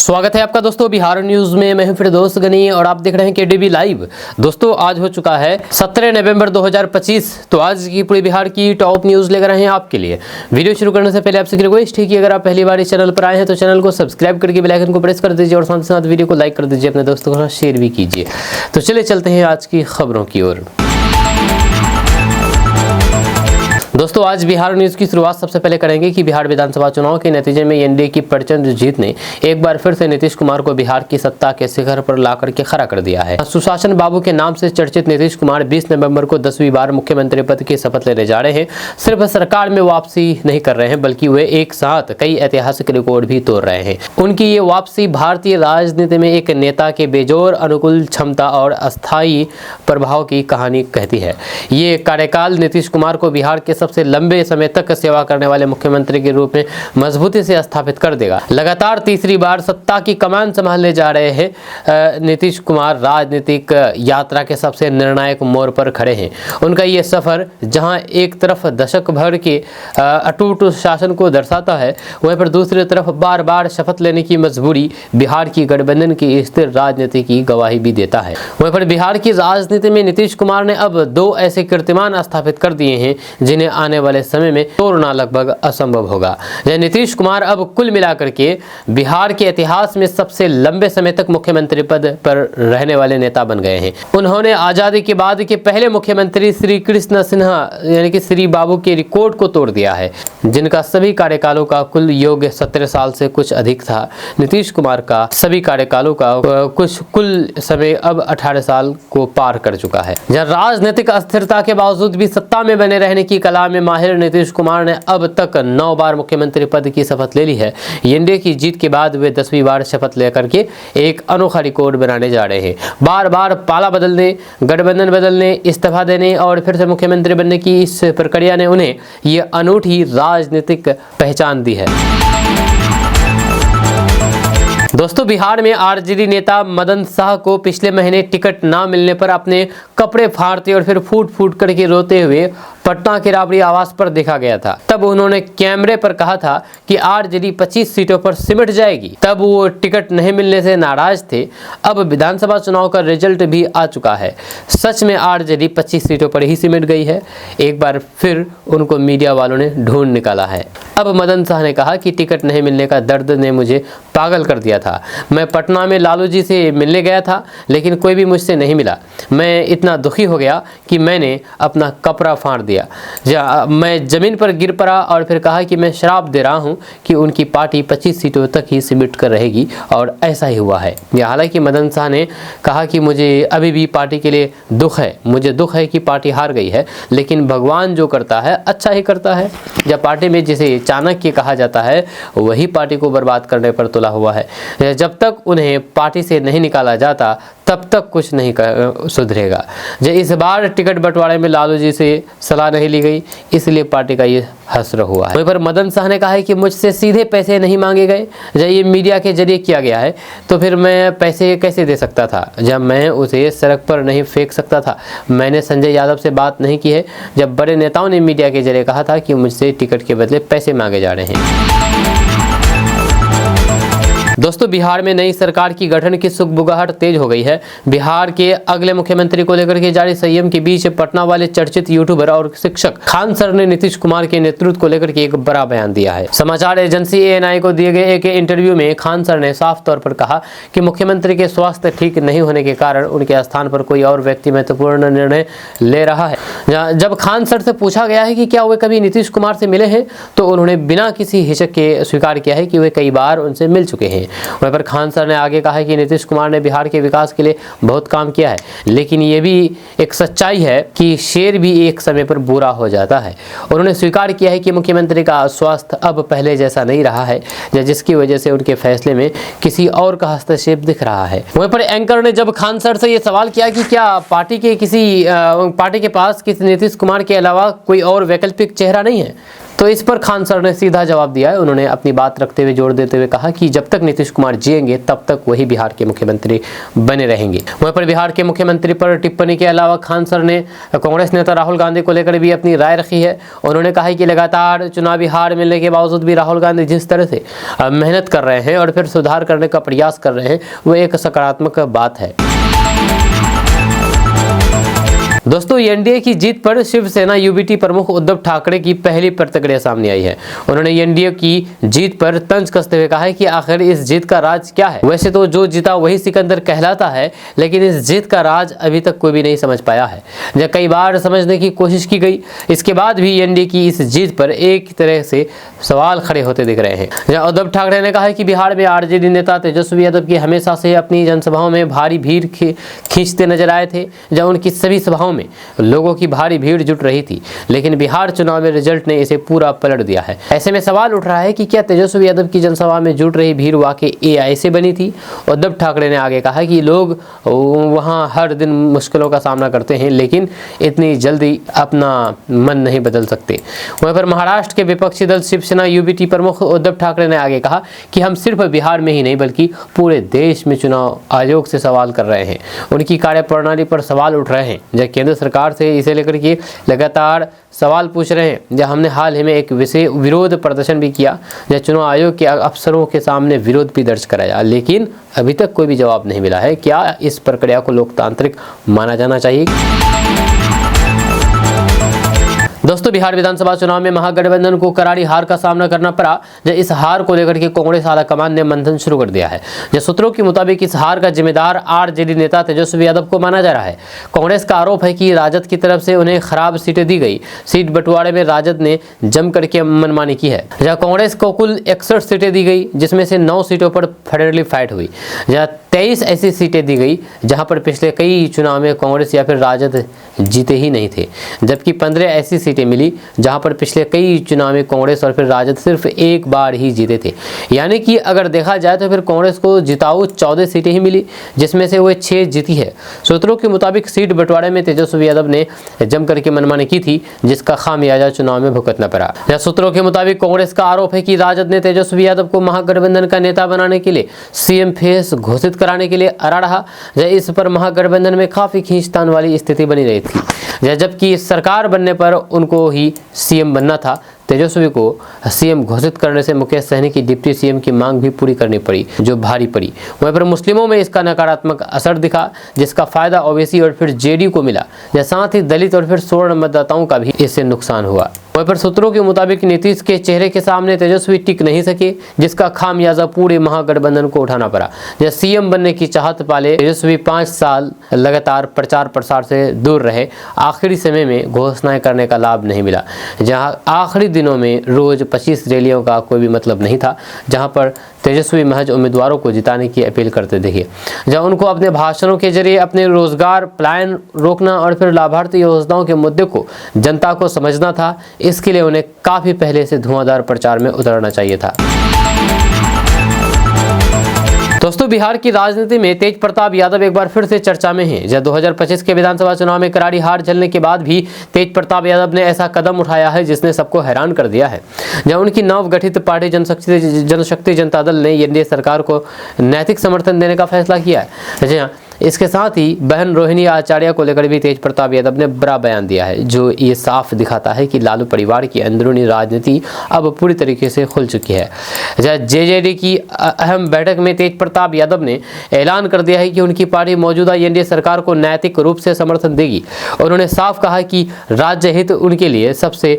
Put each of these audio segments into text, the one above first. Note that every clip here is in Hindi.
स्वागत है आपका दोस्तों बिहार न्यूज में। मैं हूं फिरदौस गनी और आप देख रहे हैं केडीबी लाइव। दोस्तों आज हो चुका है 17 नवंबर 2025। तो आज की पूरे बिहार की टॉप न्यूज लेकर आए हैं आपके लिए। वीडियो शुरू करने से पहले आपसे रिक्वेस्ट है कि अगर आप पहली बार इस चैनल पर आए हैं तो चैनल को सब्सक्राइब करके बेल आइकन को प्रेस कर दीजिए और साथ ही साथ वीडियो को लाइक कर दीजिए, अपने दोस्तों के साथ शेयर भी कीजिए। तो चलिए चलते हैं आज की खबरों की ओर। दोस्तों आज बिहार न्यूज की शुरुआत सबसे पहले करेंगे कि बिहार विधानसभा चुनाव के नतीजे में एनडीए की प्रचंड जीत ने एक बार फिर से नीतीश कुमार को बिहार की सत्ता के शिखर पर लाकर के खड़ा कर दिया है। सुशासन बाबू के नाम से चर्चित नीतीश कुमार 20 नवंबर को 10वीं बार मुख्यमंत्री पद की शपथ लेने जा रहे हैं। सिर्फ सरकार में वापसी नहीं कर रहे हैं बल्कि वे एक साथ कई ऐतिहासिक रिकॉर्ड भी तोड़ रहे हैं। उनकी ये वापसी भारतीय राजनीति में एक नेता के बेजोर अनुकूल क्षमता और अस्थायी प्रभाव की कहानी कहती है। ये कार्यकाल नीतीश कुमार को बिहार के सबसे लंबे समय तक सेवा करने वाले मुख्यमंत्री के रूप में मजबूती से स्थापित कर देगा। लगातार तीसरी बार सत्ता की कमान संभालने जा रहे हैं नीतीश कुमार राजनीतिक यात्रा के सबसे निर्णायक मोड़ पर खड़े हैं। उनका ये सफर जहां एक तरफ दशक भर के अटूट शासन को दर्शाता है, वहीं पर दूसरी तरफ बार बार शपथ लेने की मजबूरी बिहार की गठबंधन की स्थिर राजनीति की गवाही भी देता है। वहीं पर बिहार की राजनीति में नीतीश कुमार ने अब दो ऐसे कीर्तिमान स्थापित कर दिए हैं जिन्हें आने वाले समय में तोड़ना लगभग असंभव होगा। नीतीश कुमार अब कुल मिलाकर के बिहार के इतिहास में सबसे लंबे समय तक मुख्यमंत्री पद पर रहने वाले नेता बन गए हैं। उन्होंने आजादी के बाद के पहले मुख्यमंत्री श्री कृष्ण सिन्हा यानी कि श्री बाबू के रिकॉर्ड को तोड़ दिया है, जिनका सभी कार्यकालों का कुल योग 17 साल से कुछ अधिक था। नीतीश कुमार का सभी कार्यकालों का कुल समय अब 18 साल को पार कर चुका है। जहां राजनीतिक अस्थिरता के बावजूद भी सत्ता में बने रहने की कला में माहिर नीतीश कुमार ने अब तक 9 बार मुख्यमंत्री पद की शपथ ले ली है। एनडीए की जीत के बाद वे 10वीं बार शपथ लेकर के एक अनोखा रिकॉर्ड बनाने जा रहे हैं। बार बार पाला बदलने, गठबंधन बदलने, इस्तीफा देने और फिर से मुख्यमंत्री बनने की इस प्रक्रिया ने उन्हें ये अनूठी राजनीतिक पहचान दी है। दोस्तों बिहार में आरजेडी नेता मदन शाह को पिछले महीने टिकट ना मिलने पर अपने कपड़े फाड़ते और फिर फूट फूट करके रोते हुए पटना के राबड़ी आवास पर देखा गया था। तब उन्होंने कैमरे पर कहा था कि आरजेडी 25 सीटों पर सिमट जाएगी। तब वो टिकट नहीं मिलने से नाराज थे। अब विधानसभा चुनाव का रिजल्ट भी आ चुका है। सच में आरजेडी 25 सीटों पर ही सिमट गई है। एक बार फिर उनको मीडिया वालों ने ढूंढ निकाला है। अब मदन शाह ने कहा कि टिकट नहीं मिलने का दर्द ने मुझे पागल कर दिया था। मैं पटना में लालू जी से मिलने गया था लेकिन कोई भी मुझसे नहीं मिला। मैं इतना दुखी हो गया कि मैंने अपना कपड़ा फाड़ दिया। मैं जमीन पर गिर पड़ा और फिर कहा कि मैं श्राप दे रहा हूं कि उनकी पार्टी 25 सीटों तक ही सिमट कर रहेगी और ऐसा ही हुआ है। हालांकि मदन शाह ने कहा कि मुझे अभी भी पार्टी के लिए दुख है। मुझे दुख है कि पार्टी हार गई है, लेकिन भगवान जो करता है अच्छा ही करता है। जब पार्टी में जिसे चाणक्य कहा जाता है वही पार्टी को बर्बाद करने पर तुला हुआ है। जब तक उन्हें पार्टी से नहीं निकाला जाता तब तक कुछ नहीं सुधरेगा। इस बार टिकट बंटवारे में लालू जी से सलाह नहीं ली गई, इसलिए पार्टी का ये हसर हुआ है। वहीं पर मदन शाह ने कहा है कि मुझसे सीधे पैसे नहीं मांगे गए। जब ये मीडिया के जरिए किया गया है तो फिर मैं पैसे कैसे दे सकता था जब मैं उसे सड़क पर नहीं फेंक सकता था। मैंने संजय यादव से बात नहीं की है जब बड़े नेताओं ने मीडिया के जरिए कहा था कि मुझसे टिकट के बदले पैसे मांगे जा रहे हैं। दोस्तों बिहार में नई सरकार की गठन की सुगबुगाहट तेज हो गई है। बिहार के अगले मुख्यमंत्री को लेकर के जारी संयम के बीच पटना वाले चर्चित यूट्यूबर और शिक्षक खान सर ने नीतीश कुमार के नेतृत्व को लेकर के एक बड़ा बयान दिया है। समाचार एजेंसी एएनआई को दिए गए एक इंटरव्यू में खान सर ने साफ तौर पर कहा कि मुख्यमंत्री के स्वास्थ्य ठीक नहीं होने के कारण उनके स्थान पर कोई और व्यक्ति महत्वपूर्ण निर्णय ले रहा है। जब खान सर से पूछा गया है कि क्या वे कभी नीतीश कुमार से मिले हैं तो उन्होंने बिना किसी हिचक के स्वीकार किया है कि वे कई बार उनसे मिल चुके हैं। वहीं पर खान सर ने आगे कहा है कि नीतीश कुमार ने बिहार के विकास के लिए बहुत काम किया है, लेकिन ये भी एक सच्चाई है कि शेर भी एक समय पर बुरा हो जाता है। उन्होंने स्वीकार किया है कि मुख्यमंत्री का स्वास्थ्य अब पहले जैसा नहीं रहा है, जिसकी वजह से उनके फैसले में किसी और का हस्तक्षेप दिख रहा है। वहीं पर एंकर ने जब खान सर से ये सवाल किया कि क्या पार्टी के पास किसी नीतीश कुमार के अलावा कोई और वैकल्पिक चेहरा नहीं है, तो इस पर खान सर ने सीधा जवाब दिया है। उन्होंने अपनी बात रखते हुए जोर देते हुए कहा कि जब तक नीतीश कुमार जिएंगे तब तक वही बिहार के मुख्यमंत्री बने रहेंगे। वहीं पर बिहार के मुख्यमंत्री पर टिप्पणी के अलावा खान सर ने कांग्रेस नेता राहुल गांधी को लेकर भी अपनी राय रखी है। उन्होंने कहा कि लगातार चुनावी हार मिलने के बावजूद भी राहुल गांधी जिस तरह से मेहनत कर रहे हैं और फिर सुधार करने का प्रयास कर रहे हैं, वो एक सकारात्मक बात है। दोस्तों, एनडीए की जीत पर शिवसेना यूबीटी प्रमुख उद्धव ठाकरे की पहली प्रतिक्रिया सामने आई है। उन्होंने एनडीए की जीत पर तंज कसते हुए कहा है कि आखिर इस जीत का राज क्या है। वैसे तो जो जीता वही सिकंदर कहलाता है, लेकिन इस जीत का राज अभी तक कोई भी नहीं समझ पाया है। जब कई बार समझने की कोशिश की गई, इसके बाद भी एनडीए की इस जीत पर एक तरह से सवाल खड़े होते दिख रहे हैं। जहाँ उद्धव ठाकरे ने कहा है कि बिहार में आरजेडी नेता तेजस्वी यादव की हमेशा से अपनी जनसभाओं में भारी भीड़ खींचते नजर आए थे। जब उनकी सभी सभाओं में लोगों की भारी भीड़ जुट रही थी, लेकिन बिहार चुनाव में रिजल्ट ने इसे पूरा पलट दिया है। ऐसे में सवाल उठ रहा है कि क्या तेजस्वी यादव की जनसभा में जुट रही भीड़ वाकई एआई से बनी थी। उद्धव ठाकरे ने आगे कहा कि लोग वहां हर दिन मुश्किलों का सामना करते हैं, लेकिन इतनी जल्दी अपना मन नहीं बदल सकते। वहीं पर महाराष्ट्र के विपक्षी दल शिवसेना यूबीटी प्रमुख उद्धव ठाकरे ने आगे कहा कि हम सिर्फ बिहार में ही नहीं बल्कि पूरे देश में चुनाव आयोग से सवाल कर रहे हैं, उनकी कार्यप्रणाली पर सवाल उठ रहे हैं। जब केंद्र सरकार से इसे लेकर के लगातार सवाल पूछ रहे हैं। जब हमने हाल ही में एक विरोध प्रदर्शन भी किया, जब चुनाव आयोग के अफसरों के सामने विरोध भी दर्ज कराया, लेकिन अभी तक कोई भी जवाब नहीं मिला है। क्या इस प्रक्रिया को लोकतांत्रिक माना जाना चाहिए? दोस्तों, बिहार विधानसभा चुनाव में महागठबंधन को करारी हार का सामना करना पड़ा। जब इस हार को लेकर के कांग्रेस आलाकमान ने मंथन शुरू कर दिया है। जब सूत्रों के मुताबिक इस हार का जिम्मेदार आरजेडी नेता तेजस्वी यादव को माना जा रहा है। कांग्रेस का आरोप है कि राजद की तरफ से उन्हें खराब सीटें दी गई। सीट बंटवारे में राजद ने जम करके मनमानी की है। जहाँ कांग्रेस को कुल 61 सीटें दी गई, जिसमें से 9 सीटों पर फेडरली फाइट हुई। जहाँ 23 ऐसी सीटें दी गई जहां पर पिछले कई चुनाव में कांग्रेस या फिर राजद जीते ही नहीं थे, जबकि 15 ऐसी सीटें मिली जहां पर पिछले कई चुनाव में कांग्रेस और फिर राजद सिर्फ एक बार ही जीते थे। यानी कि अगर देखा जाए तो फिर कांग्रेस को जिताऊ 14 सीटें ही मिली, जिसमें से वो 6 जीती है। सूत्रों के मुताबिक सीट बंटवारे में तेजस्वी यादव ने जम करके मनमानी की थी, जिसका खामियाजा चुनाव में भुगतना पड़ा। सूत्रों के मुताबिक कांग्रेस का आरोप है कि राजद ने तेजस्वी यादव को महागठबंधन का नेता बनाने के लिए सीएम फेस घोषित कराने के लिए अड़ा रहा। इस पर महागठबंधन में काफी खींचतान वाली स्थिति बनी रही थी, जबकि सरकार बनने पर उनको ही सीएम बनना था। तेजस्वी को सीएम घोषित करने से मुकेश सहनी की डिप्टी सीएम की मांग भी पूरी करनी पड़ी, जो भारी पड़ी। वहीं पर मुस्लिमों में इसका नकारात्मक असर दिखा, जिसका फायदा ओबीसी और फिर जेडीयू को मिला। साथ ही दलित और फिर स्वर्ण मतदाताओं का भी इससे नुकसान हुआ। वहीं पर सूत्रों के मुताबिक नीतीश के चेहरे के सामने तेजस्वी टिक नहीं सके, जिसका खामियाजा पूरे महागठबंधन को उठाना पड़ा। जब सीएम बनने की चाहत पाले तेजस्वी 5 साल लगातार प्रचार प्रसार से दूर रहे। आखिरी समय में घोषणाएं करने का लाभ नहीं मिला। जहां आखिरी दिनों में रोज 25 रैलियों का कोई भी मतलब नहीं था, जहां पर तेजस्वी महज उम्मीदवारों को जिताने की अपील करते दिखे। जहां उनको अपने भाषणों के जरिए अपने रोजगार पलायन रोकना और फिर लाभार्थी योजनाओं के मुद्दे को जनता को समझना था। इसके लिए उन्हें काफी पहले से धुआंधार प्रचार में उतरना चाहिए था। दोस्तों, बिहार की राजनीति में तेज प्रताप यादव एक बार फिर से चर्चा में हैं। जब 2025 के विधानसभा चुनाव में करारी हार झेलने के बाद भी तेज प्रताप यादव ने ऐसा कदम उठाया है जिसने सबको हैरान कर दिया है। जब उनकी नवगठित पार्टी जनशक्ति जनता दल ने एनडीए सरकार को नैतिक समर्थन देने का फैसला किया है। जी हाँ, इसके साथ ही बहन रोहिणी आचार्य को लेकर भी तेज प्रताप यादव ने बड़ा बयान दिया है, जो ये साफ दिखाता है कि लालू परिवार की अंदरूनी राजनीति अब पूरी तरीके से खुल चुकी है। जेजेडी की अहम बैठक में तेज प्रताप यादव ने ऐलान कर दिया है कि उनकी पार्टी मौजूदा एनडीए सरकार को नैतिक रूप से समर्थन देगी। उन्होंने साफ कहा कि राज्य हित उनके लिए सबसे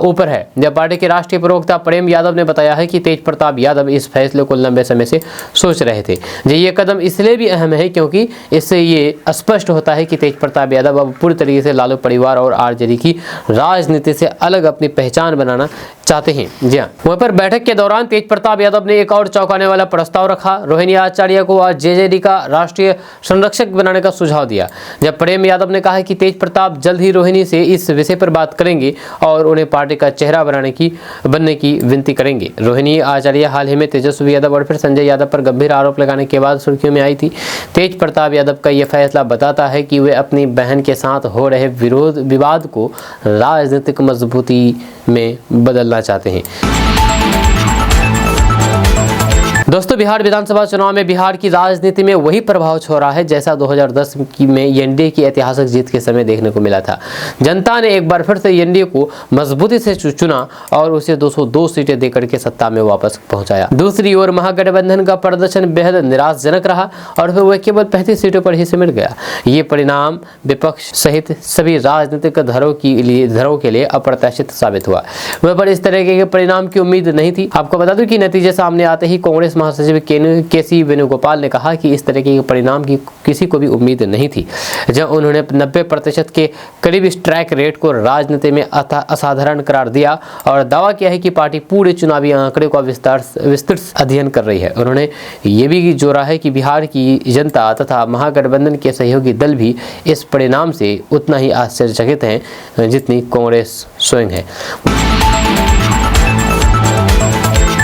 ऊपर है। जब पार्टी के राष्ट्रीय प्रवक्ता प्रेम यादव ने बताया है कि तेज प्रताप यादव इस फैसले को लंबे समय से सोच रहे थे। ये कदम इसलिए भी अहम है क्योंकि इससे ये स्पष्ट होता है कि तेज प्रताप यादव अब पूरी तरीके से लालू परिवार और आरजेडी की राजनीति से अलग अपनी पहचान बनाना चाहते हैं। जी हाँ, वहीं पर बैठक के दौरान तेज प्रताप यादव ने एक और चौंकाने वाला प्रस्ताव रखा। रोहिणी आचार्य को आज जेजेडी का राष्ट्रीय संरक्षक बनाने का सुझाव दिया। जब प्रेम यादव ने कहा कि तेज प्रताप जल्द ही रोहिणी से इस विषय पर बात करेंगे और उन्हें पार्टी का चेहरा बनने की विनती करेंगे। रोहिणी आचार्य हाल ही में तेजस्वी यादव और फिर संजय यादव पर गंभीर आरोप लगाने के बाद सुर्खियों में आई थी। तेज प्रताप यादव का यह फैसला बताता है कि वे अपनी बहन के साथ हो रहे विवाद को राजनीतिक मजबूती में बदलना चाहते हैं। दोस्तों, बिहार विधानसभा चुनाव में बिहार की राजनीति में वही प्रभाव छोड़ रहा है जैसा 2010 में एनडीए की ऐतिहासिक जीत के समय देखने को मिला था। जनता ने एक बार फिर से एनडीए को मजबूती से चुना और उसे 202 सीटें देकर के सत्ता में वापस पहुंचाया। दूसरी ओर महागठबंधन का प्रदर्शन बेहद निराशाजनक रहा और फिर वह केवल 35 सीटों पर ही सिमट गया। ये परिणाम विपक्ष सहित सभी राजनीतिक धड़ों के लिए अप्रत्याशित साबित हुआ। वह पर इस तरह के परिणाम की उम्मीद नहीं थी। आपको बता दूं कि नतीजे सामने आते ही कांग्रेस महासचिव के.सी. वेणुगोपाल ने कहा कि इस तरह के परिणाम की किसी को भी उम्मीद नहीं थी। जब उन्होंने 90% के करीब स्ट्राइक रेट को राजनीति में असाधारण करार दिया और दावा किया है कि पार्टी पूरे चुनावी आंकड़े का विस्तृत अध्ययन कर रही है। उन्होंने ये भी जोड़ा है कि बिहार की जनता तथा महागठबंधन के सहयोगी दल भी इस परिणाम से उतना ही आश्चर्यचकित हैं जितनी कांग्रेस स्वयं है।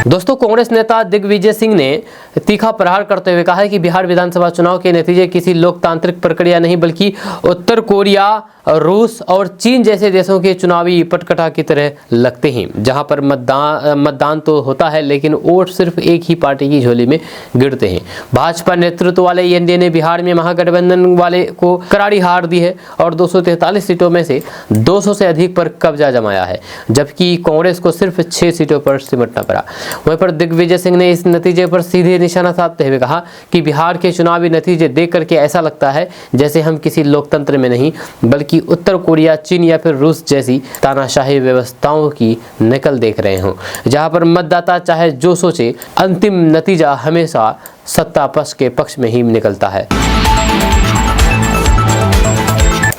दोस्तों, कांग्रेस नेता दिग्विजय सिंह ने तीखा प्रहार करते हुए कहा है कि बिहार विधानसभा चुनाव के नतीजे किसी लोकतांत्रिक प्रक्रिया नहीं बल्कि उत्तर कोरिया, रूस और चीन जैसे देशों के चुनावी पटकथा की तरह लगते हैं, जहां पर मतदान तो होता है लेकिन वोट सिर्फ एक ही पार्टी की झोली में गिरते हैं। भाजपा नेतृत्व वाले एनडीए ने बिहार में महागठबंधन वाले को करारी हार दी है और 243 सीटों में से 200 से अधिक पर कब्जा जमाया है, जबकि कांग्रेस को सिर्फ 6 सीटों पर सिमटना पड़ा। वहीं पर दिग्विजय सिंह ने इस नतीजे पर सीधे निशाना साधते हुए कहा कि बिहार के चुनावी नतीजे देख करके ऐसा लगता है जैसे हम किसी लोकतंत्र में नहीं बल्कि उत्तर कोरिया, चीन या फिर रूस जैसी तानाशाही व्यवस्थाओं की नकल देख रहे हों, जहां पर मतदाता चाहे जो सोचे, अंतिम नतीजा हमेशा सत्ता पक्ष के पक्ष में ही निकलता है।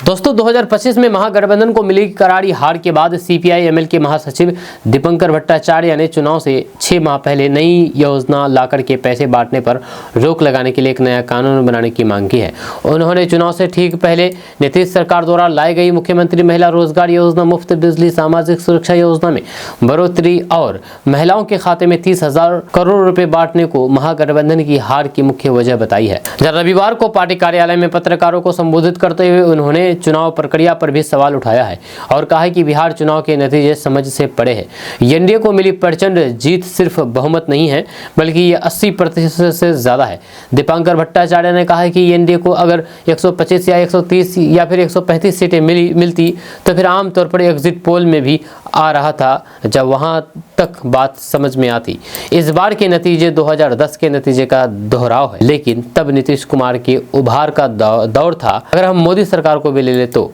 दोस्तों, 2025 में महागठबंधन को मिली करारी हार के बाद सीपीआई-एमएल के महासचिव दीपंकर भट्टाचार्य ने चुनाव से 6 माह पहले नई योजना लाकर के पैसे बांटने पर रोक लगाने के लिए एक नया कानून बनाने की मांग की है। उन्होंने चुनाव से ठीक पहले नीतीश सरकार द्वारा लाई गई मुख्यमंत्री महिला रोजगार योजना, मुफ्त बिजली, सामाजिक सुरक्षा योजना में बढ़ोतरी और महिलाओं के खाते में 30,000 करोड़ रुपए बांटने को महागठबंधन की हार की मुख्य वजह बताई है। रविवार को पार्टी कार्यालय में पत्रकारों को संबोधित करते हुए उन्होंने चुनाव प्रक्रिया पर भी सवाल उठाया है और कहा है कि बिहार चुनाव के नतीजे समझ से परे हैं। एनडीए को मिली प्रचंड जीत सिर्फ बहुमत नहीं है बल्कि ये 80% से ज्यादा है। दीपंकर भट्टाचार्य ने कहा है कि एनडीए को अगर 125 या 130 या फिर 135 सीटें मिलती तो फिर आमतौर पर एग्जिट पोल में भी आ रहा था जब वहां तक बात समझ में आती। इस बार के नतीजे 2010 के नतीजे का दोहराव है, लेकिन तब नीतीश कुमार के उभार का दौर था। अगर हम मोदी सरकार को भी ले ले तो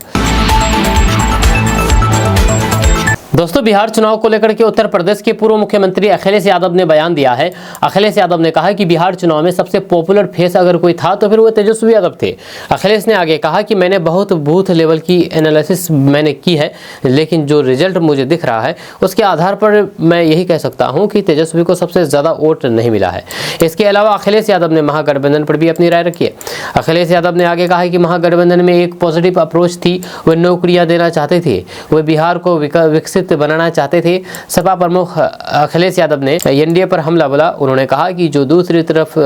दोस्तों, बिहार चुनाव को लेकर के उत्तर प्रदेश के पूर्व मुख्यमंत्री अखिलेश यादव ने बयान दिया है। अखिलेश यादव ने कहा कि बिहार चुनाव में सबसे पॉपुलर फेस अगर कोई था तो फिर वो तेजस्वी यादव थे। अखिलेश ने आगे कहा कि मैंने बहुत बूथ लेवल की एनालिसिस मैंने की है, लेकिन जो रिजल्ट मुझे दिख रहा है उसके आधार पर मैं यही कह सकता हूँ कि तेजस्वी को सबसे ज़्यादा वोट नहीं मिला है। इसके अलावा अखिलेश यादव ने महागठबंधन पर भी अपनी राय रखी है। अखिलेश यादव ने आगे कहा कि महागठबंधन में एक पॉजिटिव अप्रोच थी, वे नौकरियाँ देना चाहते थे, वे बिहार को विकसित बनाना चाहते थे। सपा प्रमुख अखिलेश यादव ने एनडीए पर हमला बोला। उन्होंने कहा कि जो दूसरी तरफ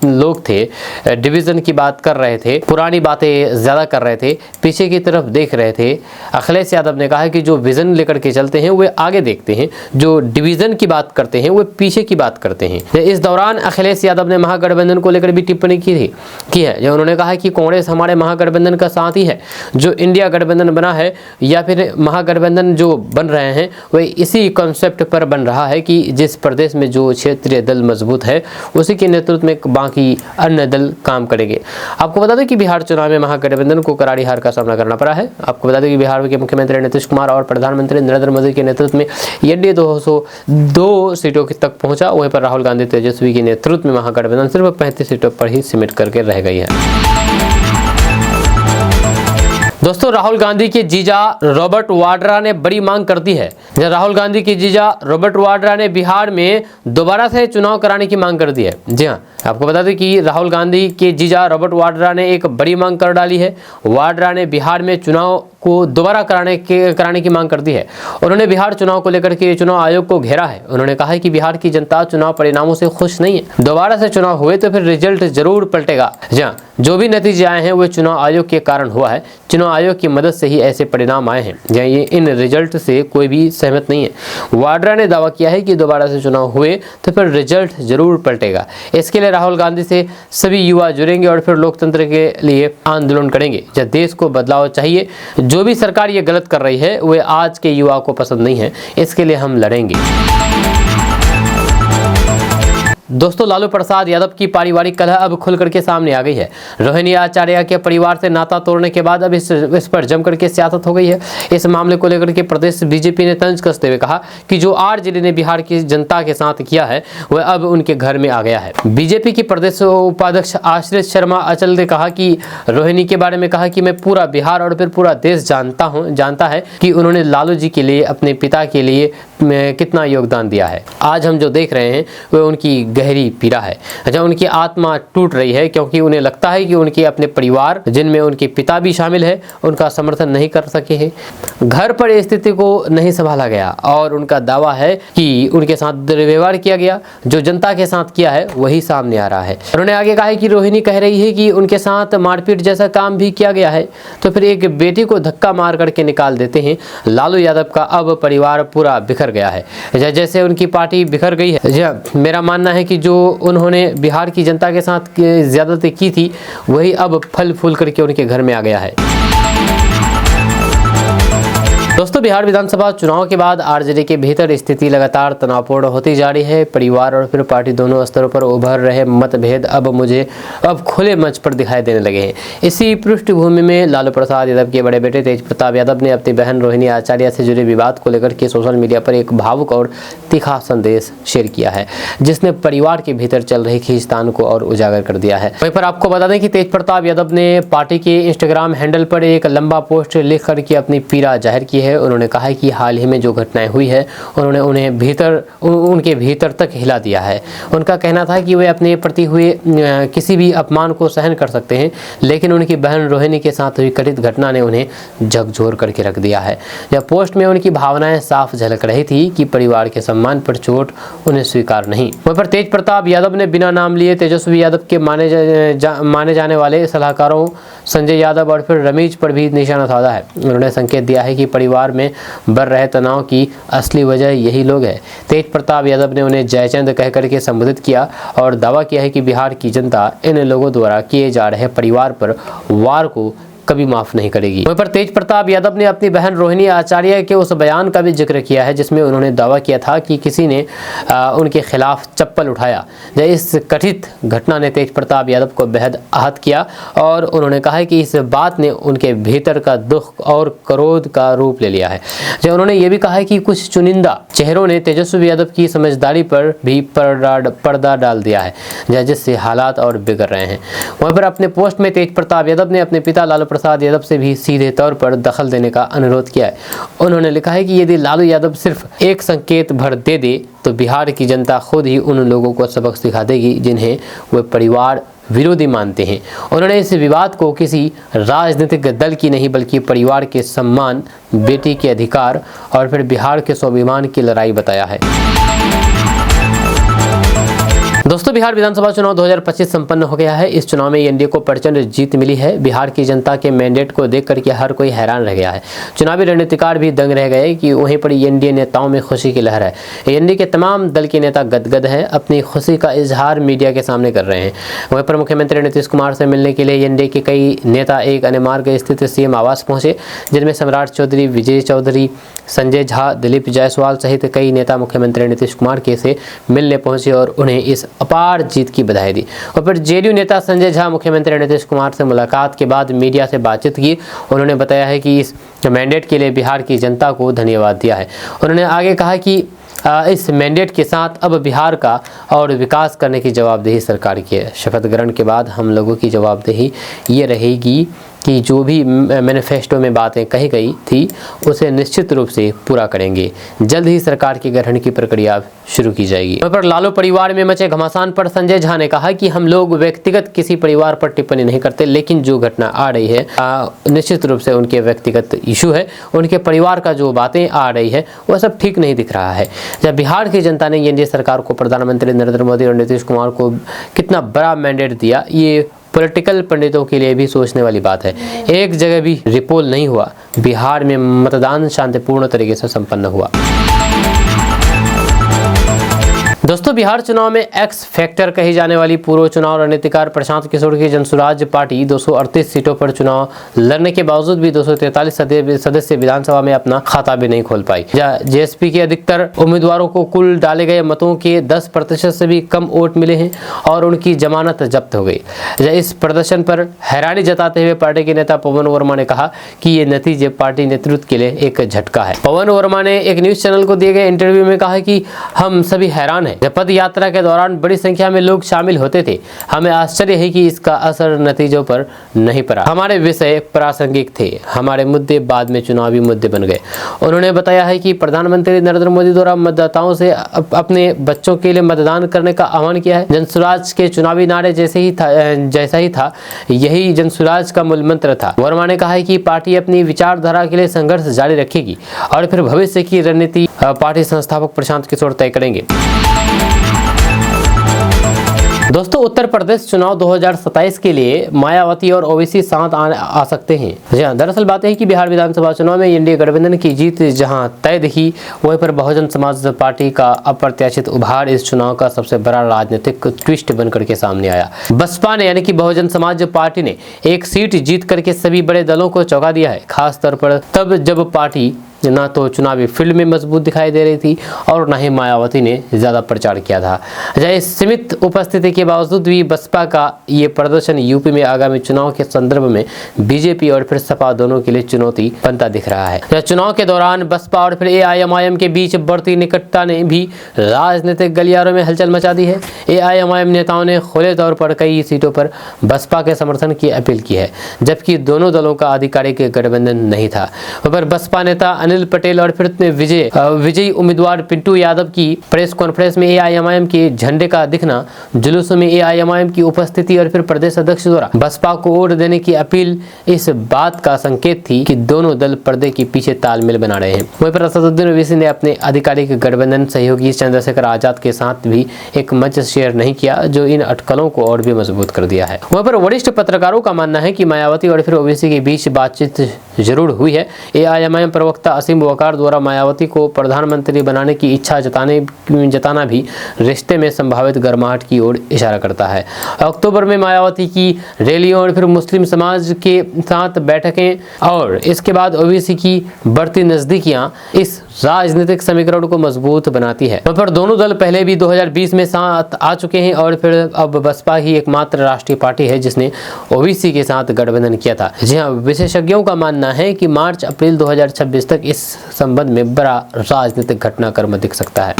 लोग थे डिवीजन की बात कर रहे थे, पुरानी बातें ज्यादा कर रहे थे, पीछे की तरफ देख रहे थे। अखिलेश यादव ने कहा कि जो विजन लेकर के चलते हैं वे आगे देखते हैं, जो डिवीजन की बात करते हैं वे पीछे की बात करते हैं। इस दौरान अखिलेश यादव ने महागठबंधन को लेकर भी टिप्पणी की है। जो उन्होंने कहा कि कांग्रेस हमारे महागठबंधन का साथी है। जो इंडिया गठबंधन बना है या फिर महागठबंधन जो बन रहे हैं वे इसी कॉन्सेप्ट पर बन रहा है कि जिस प्रदेश में जो क्षेत्रीय दल मजबूत है उसी के नेतृत्व में बाकी अन्य दल काम करेंगे। आपको बता दें कि बिहार चुनाव में महागठबंधन को करारी हार का सामना करना पड़ा है। आपको बता दें कि बिहार के मुख्यमंत्री नीतीश कुमार और प्रधानमंत्री नरेंद्र मोदी के नेतृत्व में एनडीए 202 सीटों तक पहुंचा। वहीं पर राहुल गांधी तेजस्वी के नेतृत्व में महागठबंधन सिर्फ 35 सीटों पर ही सिमट करके रह गई है। दोस्तों, राहुल गांधी के जीजा रॉबर्ट वाड्रा ने बड़ी मांग कर दी है। राहुल गांधी के जीजा रॉबर्ट वाड्रा ने बिहार में दोबारा से चुनाव कराने की मांग कर दी है। जी हां, आपको बता दें कि राहुल गांधी के जीजा रॉबर्ट वाड्रा ने एक बड़ी मांग कर डाली है। वाड्रा ने बिहार में चुनाव को दोबारा कराने की मांग कर दी है। उन्होंने बिहार चुनाव को लेकर के चुनाव आयोग को घेरा है। उन्होंने कहा है कि बिहार की जनता चुनाव परिणामों से खुश नहीं है। दोबारा से चुनाव हुए तो फिर रिजल्ट जरूर पलटेगा। जी हां, जो भी नतीजे आए हैं वो चुनाव आयोग के कारण हुआ है। चुनाव चुनाव आयोग की मदद से ही ऐसे परिणाम आए हैं। ये इन रिजल्ट से कोई भी सहमत नहीं है। वाड्रा ने दावा किया है कि दोबारा से चुनाव हुए तो फिर रिजल्ट जरूर पलटेगा। इसके लिए राहुल गांधी से सभी युवा जुड़ेंगे और फिर लोकतंत्र के लिए आंदोलन करेंगे। जब देश को बदलाव चाहिए, जो भी सरकार ये गलत कर रही है वह आज के युवा को पसंद नहीं है, इसके लिए हम लड़ेंगे। दोस्तों, लालू प्रसाद यादव की पारिवारिक कलह अब खुल करके सामने आ गई है। रोहिणी आचार्य के परिवार से नाता तोड़ने के बाद अब इस पर जम करके सियासत हो गई है। इस मामले को लेकर के प्रदेश बीजेपी ने तंज कसते हुए कहा कि जो आरजेडी ने बिहार की जनता के साथ किया है वह अब उनके घर में आ गया है। बीजेपी की प्रदेश उपाध्यक्ष आश्रित शर्मा अचल ने कहा कि रोहिणी के बारे में कहा कि मैं पूरा बिहार और फिर पूरा देश जानता है कि उन्होंने लालू जी के लिए, अपने पिता के लिए कितना योगदान दिया है। आज हम जो देख रहे हैं वह उनकी गहरी पीड़ा है। अच्छा, उनकी आत्मा टूट रही है क्योंकि उन्हें लगता है कि उनके अपने परिवार, जिनमें उनके पिता भी शामिल है, उनका समर्थन नहीं कर सके हैं। घर पर स्थिति को नहीं संभाला गया और उनका दावा है कि उनके साथ दुर्व्यवहार किया गया। जो जनता के साथ किया है वही सामने आ रहा है। उन्होंने आगे कहा है कि रोहिणी कह रही है कि उनके साथ मारपीट जैसा काम भी किया गया है, तो फिर एक बेटी को धक्का मार करके निकाल देते हैं। लालू यादव का अब परिवार पूरा बिखर गया है, जैसे उनकी पार्टी बिखर गई है। मेरा मानना है कि जो उन्होंने बिहार की जनता के साथ ज्यादती की थी वही अब फल फूल करके उनके घर में आ गया है। दोस्तों, बिहार विधानसभा चुनाव के बाद आरजेडी के भीतर स्थिति लगातार तनावपूर्ण होती जा रही है। परिवार और फिर पार्टी दोनों स्तरों पर उभर रहे मतभेद अब खुले मंच पर दिखाई देने लगे हैं। इसी पृष्ठभूमि में लालू प्रसाद यादव के बड़े बेटे तेज प्रताप यादव ने अपनी बहन रोहिणी आचार्य से जुड़े विवाद को लेकर के सोशल मीडिया पर एक भावुक और तीखा संदेश शेयर किया है, जिसने परिवार के भीतर चल रही खींचतान को और उजागर कर दिया है। वहीं पर आपको बता दें कि तेज प्रताप यादव ने पार्टी के इंस्टाग्राम हैंडल पर एक लंबा पोस्ट लिख करके अपनी पीड़ा जाहिर की है। उन्होंने कहा है कि हाल ही में जो घटनाएं हुई है उन्होंने उनके भीतर तक हिला दिया है। उनका कहना था कि वे अपने प्रति हुए किसी भी अपमान को सहन कर सकते हैं, लेकिन उनकी बहन रोहिणी के साथ हुई कथित घटना ने उन्हें झकझोर करके रख दिया है। जब पोस्ट में उनकी भावनाएं साफ झलक रही थी कि परिवार के सम्मान पर चोट उन्हें स्वीकार नहीं। वहीं पर तेज प्रताप यादव ने बिना नाम लिए तेजस्वी यादव के माने जाने वाले सलाहकारों संजय यादव और फिर रमेश पर भी निशाना साधा है। उन्होंने संकेत दिया है कि परिवार में बढ़ रहे तनाव की असली वजह यही लोग हैं। तेज प्रताप यादव ने उन्हें जयचंद कह करके संबोधित किया और दावा किया है कि बिहार की जनता इन लोगों द्वारा किए जा रहे परिवार पर वार को कभी माफ नहीं करेगी। वहीं पर तेज प्रताप यादव ने अपनी बहन रोहिणी आचार्य के उस बयान का भी जिक्र किया है जिसमें उन्होंने दावा किया था कि किसी ने उनके खिलाफ चप्पल उठाया। इस कथित घटना ने तेज प्रताप यादव को बेहद आहत किया और उन्होंने कहा है कि इस बात ने उनके भीतर का दुख और क्रोध का रूप ले लिया है। उन्होंने ये भी कहा है कि कुछ चुनिंदा चेहरों ने तेजस्वी यादव की समझदारी पर भी पर्दा डाल दिया है, जिससे हालात और बिगड़ रहे हैं। वहीं पर अपने पोस्ट में तेज प्रताप यादव ने अपने पिता लालू प्रसाद यादव से भी सीधे तौर पर दखल देने का अनुरोध किया है। उन्होंने लिखा है कि यदि लालू यादव सिर्फ एक संकेत भर दे दे तो बिहार की जनता खुद ही उन लोगों को सबक सिखा देगी जिन्हें वे परिवार विरोधी मानते हैं। उन्होंने इस विवाद को किसी राजनीतिक दल की नहीं बल्कि परिवार के सम्मान, बेटी के अधिकार और फिर बिहार के स्वाभिमान की लड़ाई बताया है। दोस्तों, बिहार विधानसभा चुनाव 2025 संपन्न हो गया है। इस चुनाव में एनडीए को प्रचंड जीत मिली है। बिहार की जनता के मैंडेट को देख करके हर कोई हैरान रह गया है। चुनावी रणनीतिकार भी दंग रह गए कि वहीं पर एनडीए नेताओं में खुशी की लहर है। एनडीए के तमाम दल के नेता गदगद हैं, अपनी खुशी का इजहार मीडिया के सामने कर रहे हैं। वहीं पर मुख्यमंत्री नीतीश कुमार से मिलने के लिए एनडीए के कई नेता एक अन्य मार्ग स्थित सीएम आवास पहुंचे, जिनमें सम्राट चौधरी, विजय चौधरी, संजय झा, दिलीप जायसवाल सहित कई नेता मुख्यमंत्री नीतीश कुमार के से मिलने पहुंचे और उन्हें इस अपार जीत की बधाई दी। और फिर जेडीयू नेता संजय झा मुख्यमंत्री नीतीश कुमार से मुलाकात के बाद मीडिया से बातचीत की। उन्होंने बताया है कि इस मैंडेट के लिए बिहार की जनता को धन्यवाद दिया है। उन्होंने आगे कहा कि इस मैंडेट के साथ अब बिहार का और विकास करने की जवाबदेही सरकार की है। शपथ ग्रहण के बाद हम लोगों की जवाबदेही ये रहेगी कि जो भी मैनिफेस्टो में बातें कही गई थी उसे निश्चित रूप से पूरा करेंगे। जल्द ही सरकार की गठन की प्रक्रिया शुरू की जाएगी। पर लालू परिवार में मचे घमासान पर संजय झा ने कहा कि हम लोग व्यक्तिगत किसी परिवार पर टिप्पणी नहीं करते, लेकिन जो घटना आ रही है निश्चित रूप से उनके व्यक्तिगत इशू है। उनके परिवार का जो बातें आ रही है वह सब ठीक नहीं दिख रहा है। जब बिहार की जनता ने एनडीए सरकार को, प्रधानमंत्री नरेंद्र मोदी और नीतीश कुमार को कितना बड़ा मैंडेट दिया, ये पॉलिटिकल पंडितों के लिए भी सोचने वाली बात है। एक जगह भी रिपोल नहीं हुआ। बिहार में मतदान शांतिपूर्ण तरीके से संपन्न हुआ। दोस्तों, बिहार चुनाव में एक्स फैक्टर कही जाने वाली पूर्व चुनाव रणनीतिकार प्रशांत किशोर की जनसुराज पार्टी 238 सीटों पर चुनाव लड़ने के बावजूद भी 243 सदस्य विधानसभा में अपना खाता भी नहीं खोल पाई। जेएसपी के अधिकतर उम्मीदवारों को कुल डाले गए मतों के 10% से भी कम वोट मिले हैं और उनकी जमानत जब्त हो गई। इस प्रदर्शन पर हैरानी जताते हुए पार्टी के नेता पवन वर्मा ने कहा कि ये नतीजे पार्टी नेतृत्व के लिए एक झटका है। पवन वर्मा ने एक न्यूज चैनल को दिए गए इंटरव्यू में कहा कि हम सभी हैरान हैं। जब पद यात्रा के दौरान बड़ी संख्या में लोग शामिल होते थे, हमें आश्चर्य है कि इसका असर नतीजों पर नहीं पड़ा। हमारे विषय प्रासंगिक थे, हमारे मुद्दे बाद में चुनावी मुद्दे बन गए। उन्होंने बताया है कि प्रधानमंत्री नरेंद्र मोदी द्वारा मतदाताओं से अपने बच्चों के लिए मतदान करने का आह्वान किया है। जनसुराज के चुनावी नारे जैसा ही था, यही जनसुराज का मूल मंत्र था। वर्मा ने कहा है कि पार्टी अपनी विचारधारा के लिए संघर्ष जारी रखेगी और फिर भविष्य की रणनीति पार्टी संस्थापक प्रशांत किशोर तय करेंगे। दोस्तों, उत्तर प्रदेश चुनाव 2027 के लिए मायावती और ओवैसी साथ आ सकते हैं। जी हाँ, दरअसल बात है कि बिहार विधानसभा चुनाव में एनडीए गठबंधन की जीत जहां तय दिखी, वहीं पर बहुजन समाज पार्टी का अप्रत्याशित उभार इस चुनाव का सबसे बड़ा राजनीतिक ट्विस्ट बनकर के सामने आया। बसपा ने यानी कि बहुजन समाज पार्टी ने एक सीट जीत करके सभी बड़े दलों को चौंका दिया है, खासतौर पर तब जब पार्टी ना तो चुनावी फील्ड में मजबूत दिखाई दे रही थी और ना ही मायावती ने ज्यादा प्रचार किया था। सीमित उपस्थिति के बावजूद भी बसपा का ये प्रदर्शन यूपी में आगामी चुनाव के संदर्भ में बीजेपी और फिर सपा दोनों के लिए चुनौती बनता दिख रहा है। चुनाव के दौरान बसपा और फिर एआईएमआईएम के बीच बढ़ती निकटता ने भी राजनीतिक गलियारों में हलचल मचा दी है। एआईएमआईएम नेताओं ने खुले तौर पर कई सीटों पर बसपा के समर्थन की अपील की है, जबकि दोनों दलों का आधिकारिक गठबंधन नहीं था। पर बसपा नेता अनिल पटेल और फिर विजयी उम्मीदवार पिंटू यादव की प्रेस कॉन्फ्रेंस में एआईएमआईएम के झंडे का दिखना, जुलूसों में एआईएमआईएम की उपस्थिति और फिर प्रदेश अध्यक्ष द्वारा बसपा को वोट देने की अपील इस बात का संकेत थी कि दोनों दल पर्दे के पीछे तालमेल बना रहे हैं। वहीं पर असदुद्दीन ओवैसी ने अपने आधिकारिक गठबंधन सहयोगी चंद्रशेखर आजाद के साथ भी एक मंच शेयर नहीं किया, जो इन अटकलों को और भी मजबूत कर दिया है। वहीं पर वरिष्ठ पत्रकारों का मानना है कि मायावती और फिर ओवैसी के बीच बातचीत जरूर हुई है। एआईएमआईएम प्रवक्ता असीम वकार द्वारा मायावती को प्रधानमंत्री बनाने की इच्छा जताना भी रिश्ते में संभावित गर्माहट की ओर इशारा करता है। अक्टूबर में मायावती की रैलियों और फिर मुस्लिम समाज के साथ बैठकें और इसके बाद ओवैसी की बढ़ती नजदीकियां इस राजनीतिक समीकरण को मजबूत बनाती है। पर दोनों दल पहले भी 2020 में साथ आ चुके हैं और फिर अब बसपा ही एकमात्र राष्ट्रीय पार्टी है जिसने ओवैसी के साथ गठबंधन किया था। जी हाँ, विशेषज्ञों का मानना है कि मार्च अप्रैल 2026 तक इस संबंध में बड़ा राजनीतिक घटनाक्रम दिख सकता है।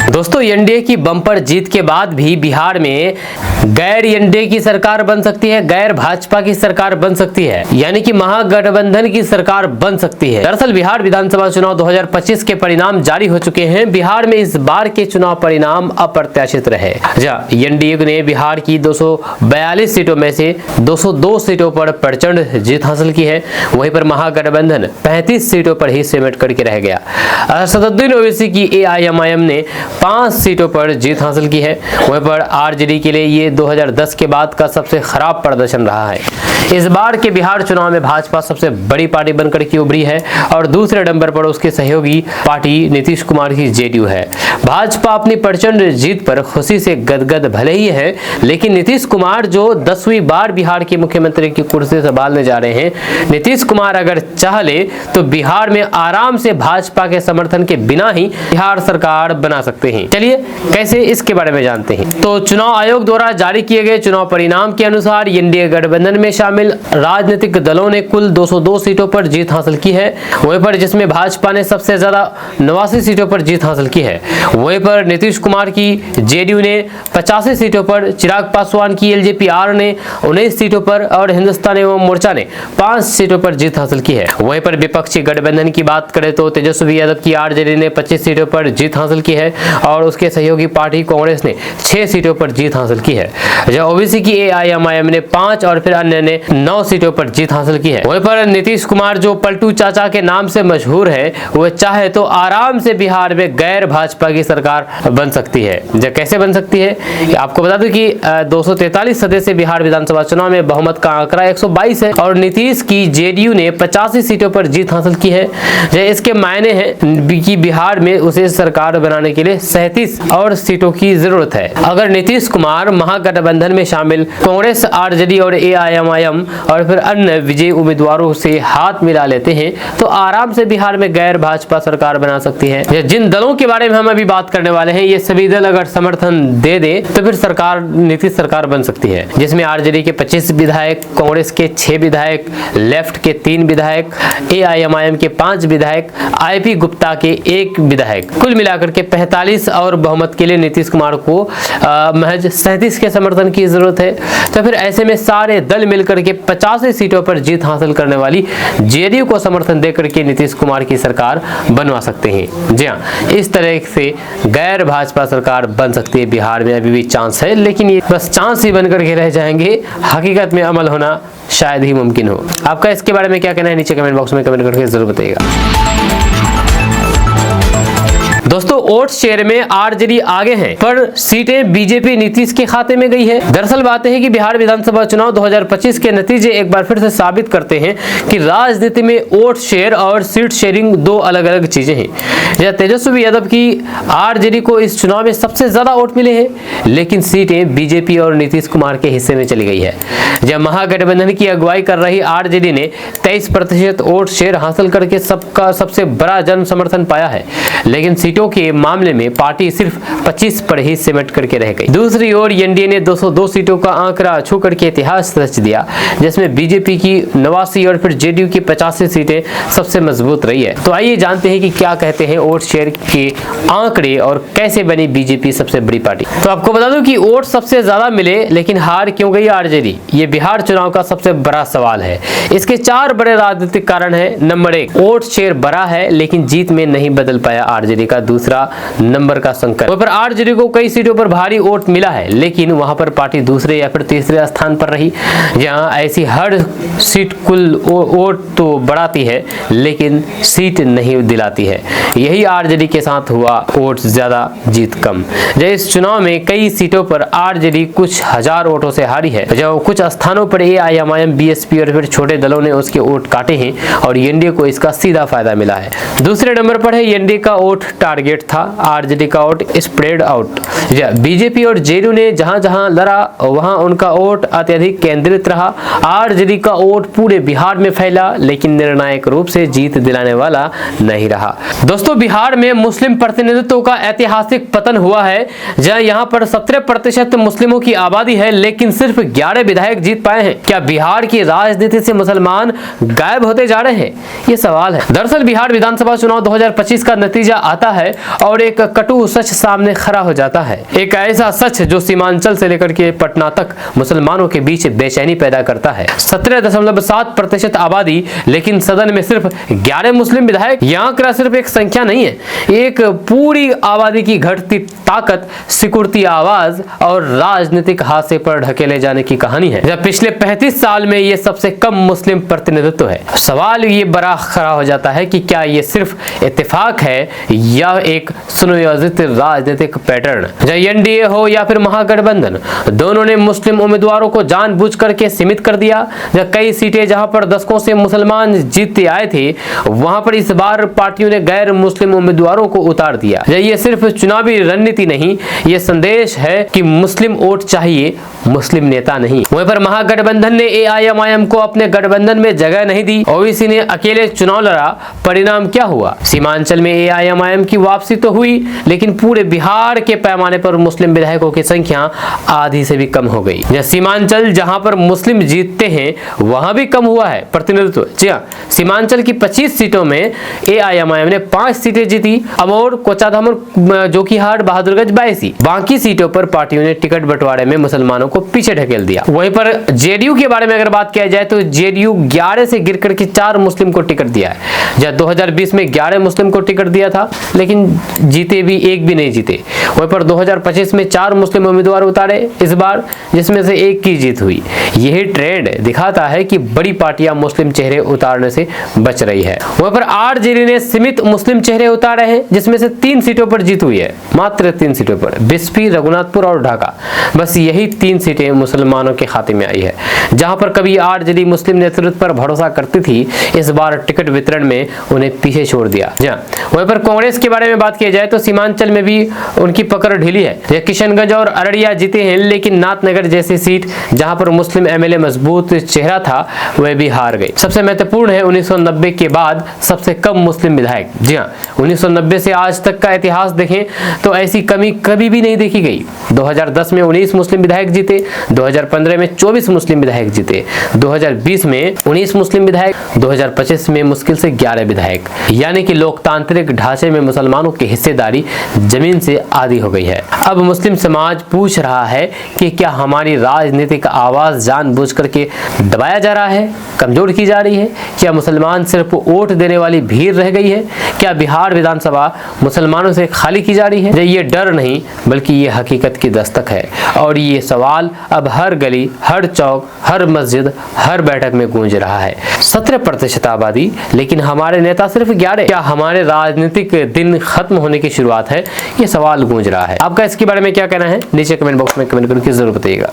दोस्तों, एनडीए की बम्पर जीत के बाद भी बिहार में गैर एनडीए की सरकार बन सकती है, गैर भाजपा की सरकार बन सकती है, यानी कि महागठबंधन की सरकार बन सकती है। दरअसल बिहार विधानसभा चुनाव 2025 के परिणाम जारी हो चुके हैं। बिहार में इस बार के चुनाव परिणाम अप्रत्याशित रहे। एनडीए ने बिहार की 242 सीटों में से 202 सीटों पर प्रचंड जीत हासिल की है। वहीं पर महागठबंधन 35 सीटों पर ही सिमट करके रह गया। असदुद्दीन ओवैसी की एआईएमआईएम ने 5 सीटों पर जीत हासिल की है। वहीं पर आरजेडी के लिए ये 2010 के बाद का सबसे खराब प्रदर्शन रहा है। इस बार के बिहार चुनाव में भाजपा सबसे बड़ी पार्टी बनकर के उभरी है और दूसरे नंबर पर उसके सहयोगी पार्टी नीतीश कुमार की जेडीयू है। भाजपा अपनी प्रचंड जीत पर खुशी से गदगद भले ही है, लेकिन नीतीश कुमार जो 10वीं बार बिहार के मुख्यमंत्री की कुर्सी संभालने जा रहे हैं, नीतीश कुमार अगर चाह ले तो बिहार में आराम से भाजपा के समर्थन के बिना ही बिहार सरकार बना सकते हैं। चलिए कैसे, इसके बारे में जानते हैं। तो चुनाव आयोग द्वारा जारी किए गए चुनाव परिणाम के अनुसार एनडीए गठबंधन में शामिल राजनीतिक दलों ने कुल 202 सीटों पर जीत हासिल की है। वहीं पर जिसमें भाजपा ने सबसे ज्यादा 89 सीटों पर जीत हासिल की है। वहीं पर नीतीश कुमार की जेडीयू ने 85 सीटों पर, चिराग पासवान की एलजेपी-आर ने 19 सीटों पर और हिंदुस्तान एवं मोर्चा ने 5 सीटों पर जीत हासिल की है। वहीं पर विपक्षी गठबंधन की बात करें तो तेजस्वी यादव की आरजेडी ने 25 सीटों पर जीत हासिल की है और उसके सहयोगी पार्टी कांग्रेस ने 6 सीटों पर जीत हासिल की है। जब ओबीसी की एआईएमआईएम ने 5 और फिर अन्य ने 9 सीटों पर जीत हासिल की है। वहीं पर नीतीश कुमार जो पलटू चाचा के नाम से मशहूर है, वो चाहे तो आराम से बिहार में गैर भाजपा की सरकार बन सकती है। जब कैसे बन सकती है, आपको बता दूं कि 243 सदस्य बिहार विधानसभा चुनाव में बहुमत का आंकड़ा 122 है और नीतीश की जेडीयू ने 85 सीटों पर जीत हासिल की है। इसके मायने हैं कि बिहार में उसे सरकार बनाने के लिए 37 और सीटों की जरूरत है। अगर नीतीश कुमार महागठबंधन में शामिल कांग्रेस, आरजेडी और एआईएमआईएम और फिर अन्य विजयी उम्मीदवारों से हाथ मिला लेते हैं तो आराम से बिहार में गैर भाजपा सरकार बना सकती है। जिन दलों के बारे में हम अभी बात करने वाले हैं, ये सभी दल अगर समर्थन दे दे तो फिर सरकार नीतीश सरकार बन सकती है, जिसमें आरजेडी के 25 विधायक, कांग्रेस के 6 विधायक, लेफ्ट के 3 विधायक, एआईएमआईएम के 5 विधायक, आईपी गुप्ता के 1 विधायक, कुल मिलाकर के 45 और बहुमत के लिए नीतीश कुमार को महज 37 के समर्थन की जरूरत है। तो फिर ऐसे में सारे दल मिलकर के 85 सीटों पर जीत हासिल करने वाली जेडीयू को समर्थन देकर के नीतीश कुमार की सरकार बनवा सकते हैं। जी हाँ, इस तरह से गैर भाजपा सरकार बन सकती है। बिहार में अभी भी चांस है, लेकिन ये बस चांस ही बनकर के रह जाएंगे, हकीकत में अमल होना शायद ही मुमकिन हो। आपका इसके बारे में क्या कहना है, नीचे कमेंट बॉक्स में कमेंट करके जरूर बताइएगा। दोस्तों, वोट शेयर में आरजेडी आगे है, पर सीटें बीजेपी नीतीश के खाते में गई है। दरअसल बात है कि बिहार विधानसभा चुनाव 2025 के नतीजे एक बार फिर से साबित करते हैं कि राजनीति में वोट शेयर और सीट शेयरिंग दो अलग अलग चीजें हैं। तेजस्वी यादव की आरजेडी को इस चुनाव में सबसे ज्यादा वोट मिले हैं, लेकिन सीटें बीजेपी और नीतीश कुमार के हिस्से में चली गई है। जब महागठबंधन की अगुवाई कर रही आरजेडी ने 23% वोट शेयर हासिल करके सबका सबसे बड़ा जन समर्थन पाया है, लेकिन सीटों के मामले में पार्टी सिर्फ 25 पर ही सिमट करके रह गई। दूसरी ओर एनडीए ने 202 सीटों का आंकड़ा छू करके इतिहास रच दिया, जिसमें बीजेपी की 89 और फिर जेडीयू की 85 सीटें सबसे मजबूत रही है। तो आइए जानते हैं कि क्या कहते हैं वोट शेयर के आंकड़े और कैसे बनी बीजेपी सबसे बड़ी पार्टी। तो आपको बता दूं कि वोट सबसे ज्यादा मिले, लेकिन हार क्यों गई आरजेडी, ये बिहार चुनाव का सबसे बड़ा सवाल है। इसके 4 बड़े राजनीतिक कारण है। नंबर 1, वोट शेयर बड़ा है लेकिन जीत में नहीं बदल पाया आरजेडी का दूसरा नंबर का संकट। वहीं पर आरजेडी को कई सीटों पर भारी वोट मिला है, लेकिन वहां पर पार्टी दूसरे या फिर तीसरे स्थान पर रही। जहां ऐसी हर सीट कुल वोट तो बढ़ाती है लेकिन सीट नहीं दिलाती है। यही आरजेडी के साथ हुआ, वोट ज्यादा जीत कम। जब इस चुनाव में कई सीटों पर आरजेडी कुछ हजार वोटों से हारी है, जब कुछ स्थानों पर एआईएमआईएम, बीएसपी और फिर छोटे दलों ने उसके वोट काटे हैं और एनडीए को इसका सीधा फायदा मिला है। दूसरे नंबर पर है एनडीए का वोट टारगेट था, आरजेडी का वोट स्प्रेड आउट। बीजेपी और जेडीयू ने जहां जहां लड़ा वहां उनका वोट अत्यधिक केंद्रित रहा। आरजेडी का वोट पूरे बिहार में फैला, लेकिन निर्णायक रूप से जीत दिलाने वाला नहीं रहा। दोस्तों, बिहार में मुस्लिम प्रतिनिधित्व का ऐतिहासिक पतन हुआ है। जहां यहां पर 17% मुस्लिमों की आबादी है, लेकिन सिर्फ 11 विधायक जीत पाए हैं। क्या बिहार की राजनीति से मुसलमान गायब होते जा रहे हैं, ये सवाल है। दरअसल बिहार विधानसभा चुनाव 2025 का नतीजा आता है और एक कटु सच सामने खड़ा हो जाता है। एक ऐसा सच जो सीमांचल से लेकर के पटना तक मुसलमानों के बीच बेचैनी पैदा करता है। 17.7% आबादी, लेकिन सदन में सिर्फ 11 मुस्लिम विधायक। यह आंकड़ा सिर्फ एक संख्या नहीं है, एक पूरी आबादी की घटती ताकत, सिकुड़ती आवाज और राजनीतिक हादसे पर ढकेले जाने की कहानी है। जब पिछले 35 साल में ये सबसे कम मुस्लिम प्रतिनिधित्व है। सवाल ये बड़ा खड़ा हो जाता है कि क्या ये सिर्फ इत्तेफाक है या एक सुनियोजित राजनीतिक पैटर्न। चाहे एनडीए हो या फिर महागठबंधन, दोनों ने मुस्लिम उम्मीदवारों को जानबूझ करके सीमित कर दिया। कई सीटें जहां पर दशकों से मुसलमान जीतते आए थे, वहां पर इस बार पार्टियों ने गैर मुस्लिम उम्मीदवारों को उतार दिया। ये सिर्फ चुनावी रणनीति नहीं, ये संदेश है कि मुस्लिम वोट चाहिए, मुस्लिम नेता नहीं। वहीं पर महागठबंधन ने एआईएमआईएम को अपने गठबंधन में जगह नहीं दी। ओवैसी ने अकेले चुनाव लड़ा, परिणाम क्या हुआ? सीमांचल में एआईएमआईएम की वापसी तो हुई, लेकिन पूरे बिहार के पैमाने पर मुस्लिम विधायकों की संख्या आधी से भी कम हो गई। सीमांचल जहां पर मुस्लिम जीतते हैं वहां भी कम हुआ है प्रतिनिधित्व। जी हाँ, सीमांचल की 25 सीटों में एआईएमआईएम ने 5 सीटें जीती, अमोर, कोचाधामर, जोकीहाट, बहादुरगंज 82। बाकी सीटों पर पार्टियों ने टिकट बंटवारे में मुसलमानों को पीछे ढकेल दिया। वहीं पर जेडीयू के बारे में अगर बात किया जाए तो जेडीयू 11 से गिर करके 4 मुस्लिम को टिकट दिया है। जब 2020 में 11 मुस्लिम मुस्लिम को टिकट दिया था, लेकिन जीते भी एक भी नहीं जीते। वहीं पर 2025 में 4 मुस्लिम उम्मीदवार उतारे इस बार, जिसमें से एक की जीत हुई। यही ट्रेंड दिखाता है कि बड़ी पार्टियां मुस्लिम चेहरे उतारने से बच रही है। वहीं पर आरजेडी ने सीमित मुस्लिम चेहरे उतारे हैं, जिसमें से 3 सीटों पर जीत हुई है, मात्र 3 सीटों पर, बिस्फी, रघुनाथपुर और ढाका। बस यही 3 सीटें मुसलमानों के खाते में आई है। जहां पर कभी आरजेडी मुस्लिम नेतृत्व पर भरोसा करती थी, इस बार टिकट वितरण में उन्हें पीछे छोड़ दिया। वहीं पर कांग्रेस के बारे में बात की जाए तो सीमांचल में भी उनकी पकड़ ढीली है। यह किशनगंज और अररिया जीते हैं, लेकिन नाथनगर जैसी सीट जहां पर मुस्लिम एमएलए मजबूत चेहरा था, वह भी हार गई। सबसे महत्वपूर्ण है 1990 के बाद सबसे कम मुस्लिम विधायक। जी हाँ, 1990 से आज तक का इतिहास देखें तो ऐसी कमी कभी भी नहीं देखी गई। 2010 में 19 मुस्लिम विधायक जीते, 2015 में 24 मुस्लिम विधायक जीते, 2020 में 19 मुस्लिम विधायक, 2025 में मुश्किल से 11 विधायक। यानी कि लोकतांत्रिक ढांचे में मुसलमानों की हिस्सेदारी जमीन से आधी हो गई है। अब मुस्लिम समाज पूछ रहा है कि क्या हमारी राजनीतिक आवाज जानबूझकर के दबाया जा रहा है, कमजोर की जा रही है? क्या मुसलमान सिर्फ वोट देने वाली भीड़ रह गई है? क्या बिहार विधानसभा मुसलमानों से खाली की जा रही है? ये डर नहीं, बल्कि ये हकीकत की दस्तक है। और ये सवाल अब हर गली, हर चौक, हर मस्जिद, हर बैठक में गूंज रहा है। 17% आबादी, लेकिन हमारे नेता सिर्फ 11। क्या हमारे राजनीतिक दिन खत्म होने की शुरुआत है? ये सवाल गूंज रहा है। आपका इसके बारे में क्या कहना है? नीचे कमेंट बॉक्स में कमेंट करके जरूर बताइएगा।